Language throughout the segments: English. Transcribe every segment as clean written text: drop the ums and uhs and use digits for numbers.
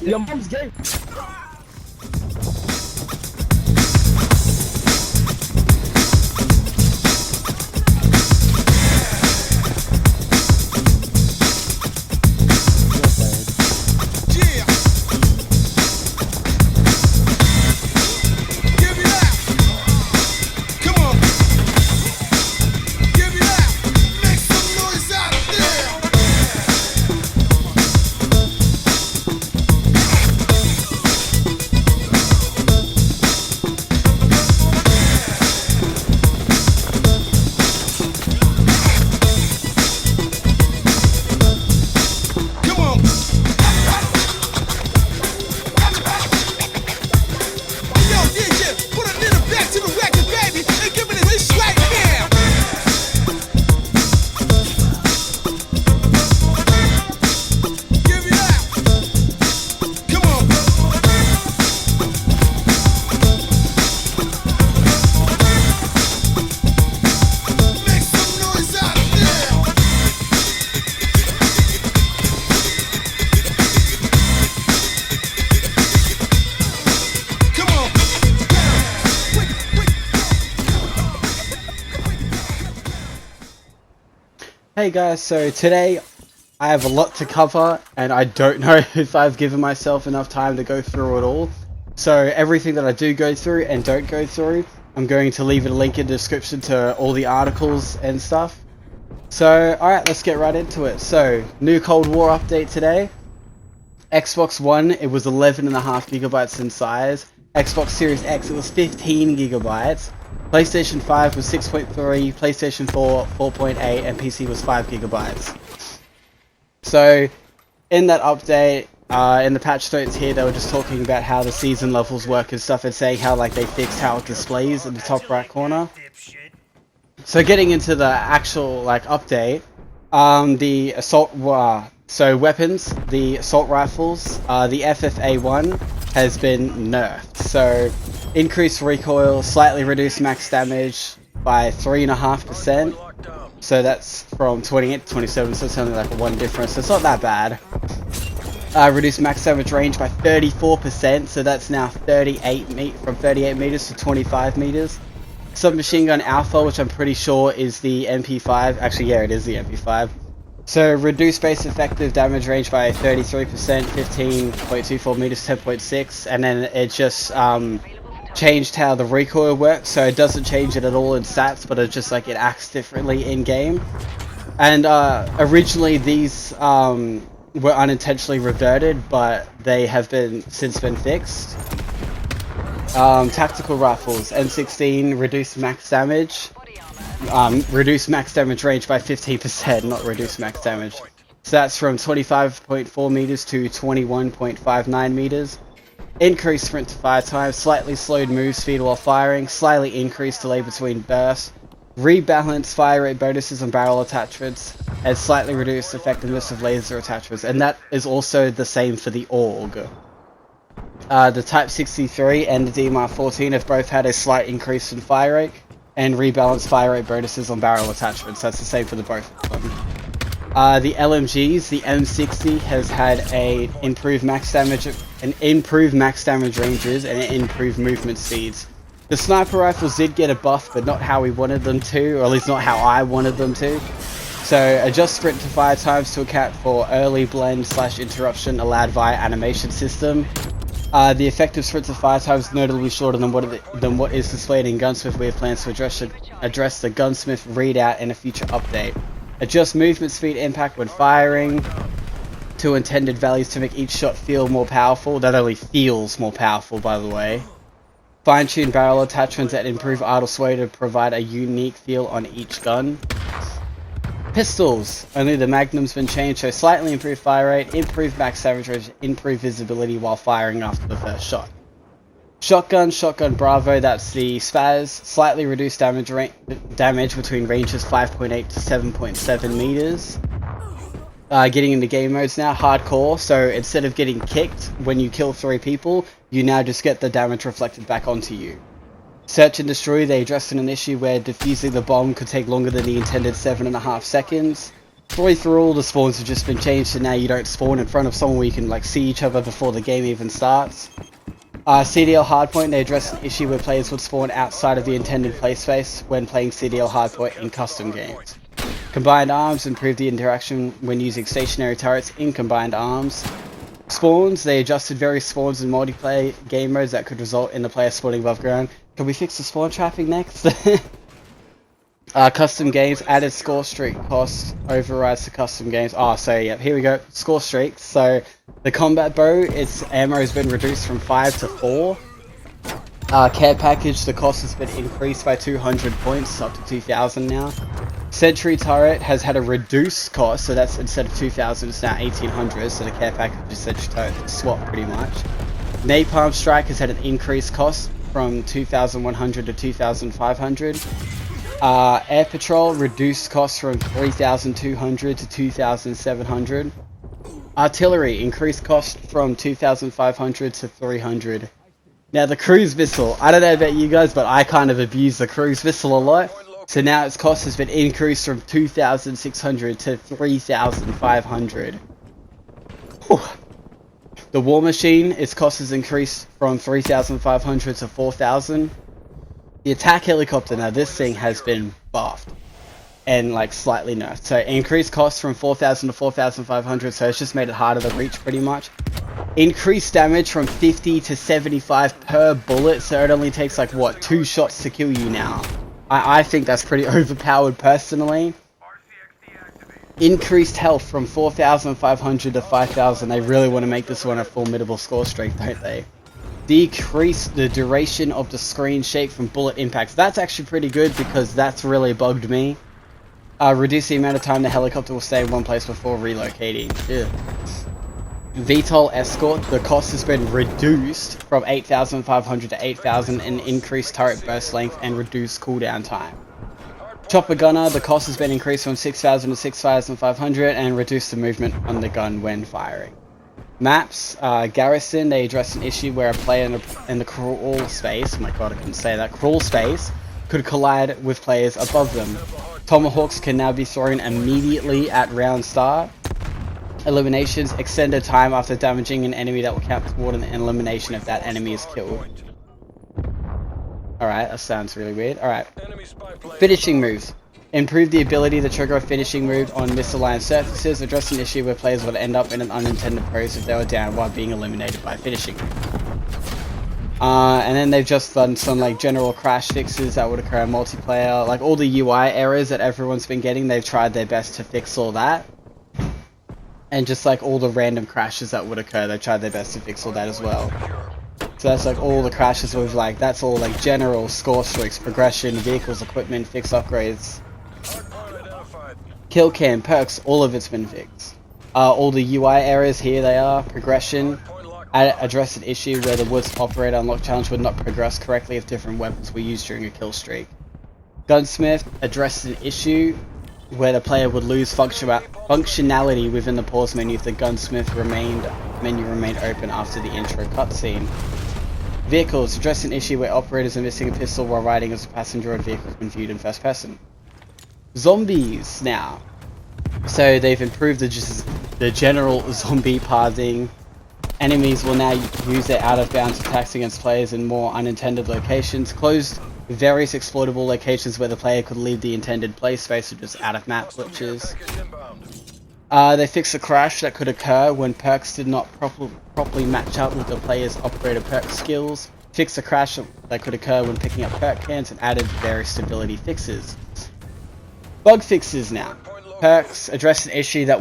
Your mom's gay. Hey guys, so today I have a lot to cover and I don't know if I've given myself enough time to go through it all. So everything that I do go through and don't go through, I'm going to leave a link in the description to all the articles and stuff. So alright, let's get right into it. So, new Cold War update today. Xbox One, it was 11.5 gigabytes in size. Xbox Series X, it was 15 gigabytes. PlayStation 5 was 6.3, PlayStation 4 4.8, and PC was 5 gigabytes. So, in that update, in the patch notes here, they were just talking about how the season levels work and stuff, and saying how like they fixed how it displays in the top right corner. So, getting into the actual like update, the assault, so weapons, the assault rifles, the FFA1 has been nerfed. So, increased recoil, slightly reduced max damage by 3.5%. So that's from 28 to 27, so it's only like one difference. So it's not that bad. Reduced max damage range by 34%, so that's now from 38 meters to 25 meters. Submachine gun alpha, which I'm pretty sure is the MP5. Actually, yeah, it is the MP5. So reduced base effective damage range by 33%, 15.24 meters, 10.6, and then it just changed how the recoil works, so it doesn't change it at all in stats, but it just like it acts differently in game. And originally these were unintentionally reverted, but they have since been fixed. Tactical rifles, M16, reduced max damage. Reduced max damage range by 15%, not reduced max damage. So that's from 25.4 meters to 21.59 meters. Increased sprint to 5 times, slightly slowed move speed while firing, slightly increased delay between bursts, rebalanced fire rate bonuses on barrel attachments, and slightly reduced effectiveness of laser attachments. And that is also the same for the AUG. The Type 63 and the DMR 14 have both had a slight increase in fire rate, and rebalanced fire rate bonuses on barrel attachments. That's the same for the both of them. The LMGs, the M60 has had an improved max damage ranges and improved movement speeds. The sniper rifles did get a buff, but not how we wanted them to, or at least not how I wanted them to. So adjust sprint to 5 times to account for early blend / interruption allowed via animation system. The effective sprint to 5 times notably shorter than what is displayed in Gunsmith. We have plans to address the Gunsmith readout in a future update. Adjust movement speed impact when firing to intended values to make each shot feel more powerful. That only feels more powerful, by the way. Fine-tune barrel attachments that improve idle sway to provide a unique feel on each gun. Pistols. Only the Magnum's been changed, so slightly improved fire rate, improved max damage range, improved visibility while firing after the first shot. Shotgun Bravo, that's the Spaz, slightly reduced damage between ranges 5.8 to 7.7 meters. Getting into game modes now, hardcore, so instead of getting kicked when you kill 3 people, you now just get the damage reflected back onto you. Search and destroy, they addressed an issue where defusing the bomb could take longer than the intended 7.5 seconds. Free for all, the spawns have just been changed to now you don't spawn in front of someone where you can like see each other before the game even starts. CDL Hardpoint, they address an issue where players would spawn outside of the intended play space when playing CDL Hardpoint in custom games. Combined Arms improve the interaction when using stationary turrets in Combined Arms. Spawns, they adjusted various spawns in multiplayer game modes that could result in the player spawning above ground. Can we fix the spawn trapping next? Custom games, added score streak cost overrides to custom games. Oh, so yeah, here we go. Score streaks. So the combat bow, its ammo has been reduced from 5 to 4. Care package, the cost has been increased by 200 points, up to 2,000 now. Sentry turret has had a reduced cost, so that's instead of 2,000, it's now 1,800. So the care package is Sentry turret swap pretty much. Napalm strike has had an increased cost from 2,100 to 2,500. Air Patrol reduced costs from 3,200 to 2,700. Artillery increased cost from 2,500 to 300. Now the cruise missile, I don't know about you guys, but I kind of abuse the cruise missile a lot. So now its cost has been increased from 2,600 to 3,500. Whew. The War Machine, its cost has increased from 3,500 to 4,000. The attack helicopter, now this thing has been buffed and like slightly nerfed. So increased cost from 4,000 to 4,500, so it's just made it harder to reach pretty much. Increased damage from 50 to 75 per bullet, so it only takes like what, 2 shots to kill you now. I think that's pretty overpowered personally. Increased health from 4,500 to 5,000. They really want to make this one a formidable score streak, don't they? Decrease the duration of the screen shake from bullet impacts. That's actually pretty good because that's really bugged me. Reduce the amount of time the helicopter will stay in one place before relocating. Ugh. VTOL Escort, the cost has been reduced from 8,500 to 8,000 and increased turret burst length and reduced cooldown time. Chopper Gunner, the cost has been increased from 6,000 to 6,500 and reduced the movement on the gun when firing. Maps, Garrison, they address an issue where a player in the crawl space, oh my god I couldn't say that, crawl space, could collide with players above them. Tomahawks can now be thrown immediately at round start. Eliminations, extended time after damaging an enemy that will count toward an elimination if that enemy is killed. Alright, that sounds really weird. Alright. Finishing moves. Improve the ability to trigger a finishing move on misaligned surfaces, address an issue where players would end up in an unintended pose if they were down while being eliminated by finishing. And then they've just done some like general crash fixes that would occur in multiplayer. Like all the UI errors that everyone's been getting, they've tried their best to fix all that. And just like all the random crashes that would occur, they tried their best to fix all that as well. So that's like all the crashes with like, that's all like general score streaks, progression, vehicles, equipment, fix upgrades. Kill cam, perks, all of it's been fixed. All the UI errors, here they are, progression. Address an issue where the Woods operator unlock challenge would not progress correctly if different weapons were used during a kill streak. Gunsmith addressed an issue where the player would lose functionality within the pause menu if the gunsmith menu remained open after the intro cutscene. Vehicles address an issue where operators are missing a pistol while riding as a passenger on vehicles when viewed in first person. Zombies now. So they've improved the general zombie pathing. Enemies will now use their out of bounds attacks against players in more unintended locations. Closed various exploitable locations where the player could leave the intended play space or just out of map glitches. They fixed a crash that could occur when perks did not properly match up with the player's operator perk skills. Fixed a crash that could occur when picking up perk cans and added various stability fixes. Bug fixes now. Perks addressed an issue that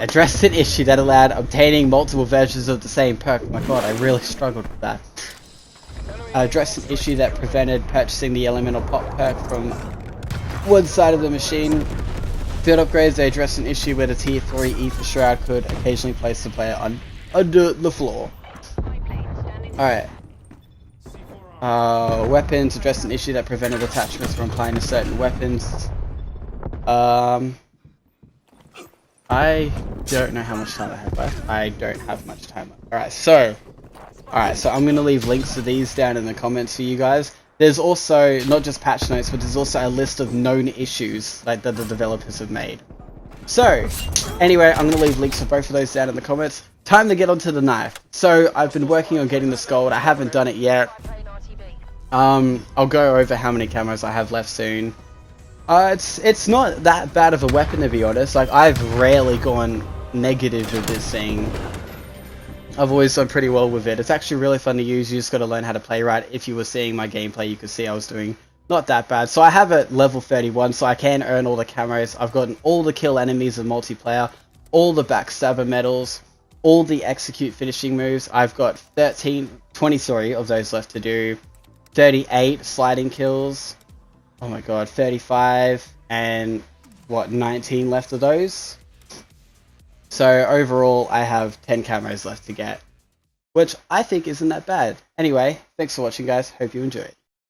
addressed an issue that allowed obtaining multiple versions of the same perk. Oh my god, I really struggled with that. Addressed an issue that prevented purchasing the elemental pop perk from one side of the machine. Field upgrades, they addressed an issue where the tier 3 Ether Shroud could occasionally place the player under the floor. Alright. Weapons, addressed an issue that prevented attachments from applying to certain weapons. I don't know how much time I have left. I don't have much time left. Alright, so I'm going to leave links to these down in the comments for you guys. there's also not just patch notes, but there's also a list of known issues like that the developers have made. So, anyway, I'm going to leave links for both of those down in the comments. Time to get onto the knife. So, I've been working on getting the Scald. I haven't done it yet. I'll go over how many camos I have left soon. It's not that bad of a weapon, to be honest. Like, I've rarely gone negative with this thing. I've always done pretty well with it. It's actually really fun to use. You just got to learn how to play right. If you were seeing my gameplay, you could see I was doing not that bad. So I have it level 31, so I can earn all the camos. I've gotten all the kill enemies of multiplayer, all the backstabber medals, all the execute finishing moves. I've got 20 of those left to do. 38 sliding kills. Oh my god, 35 and what, 19 left of those. So overall, I have 10 camos left to get, which I think isn't that bad. Anyway, thanks for watching, guys. Hope you enjoyed.